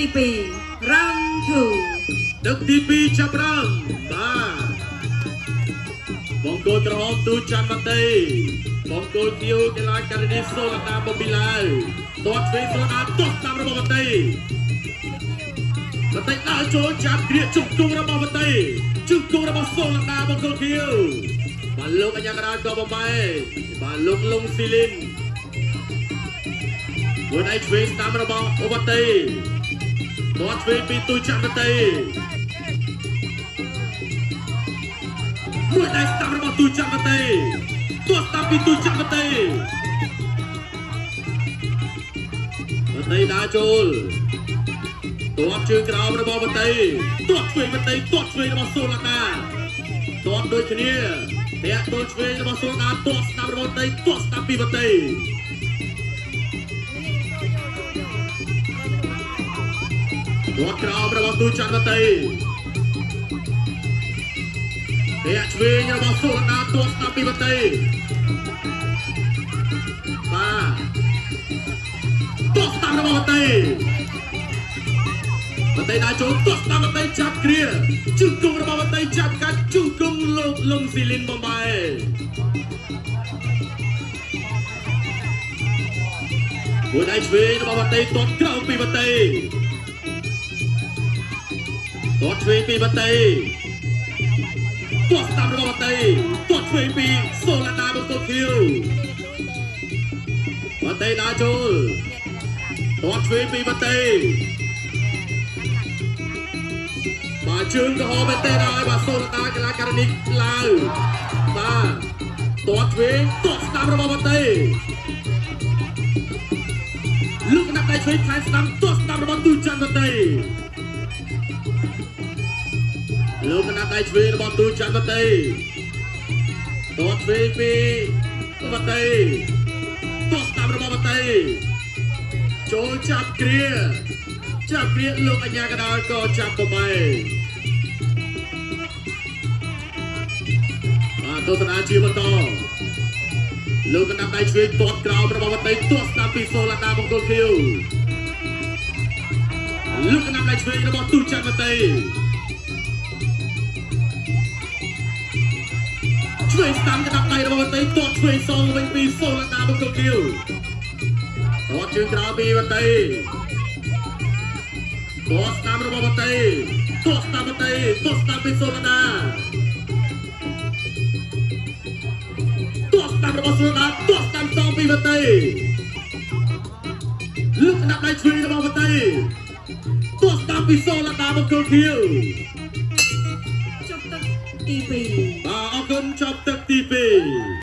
round 2 ដឹកទី2ចាប់ដើមបាទបង្គោលក្រហមទូចាំមតីបង្គោលខៀវកីឡាករនីសូឡាតាបប៊ីឡាវទាត់ធ្វើសូឡាតាទាត់តាមរបស់មតីដើរចូលចាប់គ្រាជង្គង់របស់មតីជង្គង់របស់សូឡាតាបង្គោលខៀវបាទលោកអញ្ញាកណ្ដាលក៏បំបែបាទលោកលងស៊ីលីនមួយដៃឆ្វេងតាមរបស់អូបតីទាត់ធ្វើពីទូចាំមតីមួយដៃស្ដាំរបស់ទូចាំមតីទាត់តាមពីទូចាំមតីដើរចូលទាត់ជើងក្រោមរបស់មតីទាត់ឆ្វេងមតីទាត់ឆ្វេងរបស់សូឡាតាទាត់ដូចគ្នាតែទល់ឆ្វេងរបស់សូឡាតាទាត់ស្ដាំរបស់មតីទាត់ស្ដាំពីមតីទាត់ក្រោមរបស់ទូចាំមតីតែឆ្វេងរបស់សូឡាតាទាត់ស្ដាំពីមតីបាទទាត់ស្ដាំរបស់មតីដើរចូលទាត់ស្ដាំមតីចាប់គ្រាជង្គង់របស់មតីចាប់កាត់ជង្គង់លោកលងស៊ីលីនបំបែមួយដៃឆ្វេងរបស់មតីទាត់ក្រោមពីមតីទាត់ឆ្វេងពីមតីទាត់ស្ដាំរបស់មតីទាត់ឆ្វេងពីសូឡាតាបង្គោលខៀវមតីដើរចូលទាត់ឆ្វេងពីមតីបាទជើងក្រហមមែនទេដល់បាទសូឡាតាកីឡាករនីឡាវបាទទាត់ឆ្វេងទាត់ស្ដាំរបស់មតីលោកកណ្ដាប់ដៃឆ្វេងផ្លែស្ដាំទាត់ស្ដាំរបស់ទូច័ន្ទមតីលោកកណ្ដាប់ដៃឆ្វេងរបស់ទូច័ន្ទមតីទាត់ឆ្វេងពីមតីទាត់ស្ដាំរបស់មតីចូលចាប់គ្រាលោកអញ្ញាកណ្ដាលក៏ចាប់បបែបាទទស្សនាជាបន្តលោកកណ្ដាប់ដៃឆ្វេងទាត់ក្រោមរបស់មតីទាត់ស្ដាំពីសូឡាតាបង្គោលខៀវលោកកណ្ដាប់ដៃឆ្វេងរបស់ទូច័ន្ទមតីឆ្វេងស្ដាំកណ្ដាប់ដៃរបស់មតីទាត់ឆ្វេងសងវិញពីសូឡាតាបង្គោលខៀវទាត់ជើងក្រោមពីមតីទាត់ស្ដាំរបស់មតីទាត់ស្ដាំមតីទាត់ស្ដាំពីសូឡាតាទាត់ស្ដាំរបស់សូឡាតាទាត់ស្ដាំសងពីមតីលោកកណ្ដាប់ដៃឆ្វេងរបស់មតីទាត់ស្ដាំពីសូឡាតាបង្គោលខៀវចប់ទឹកទី2បាទអរគុណចប់ទឹក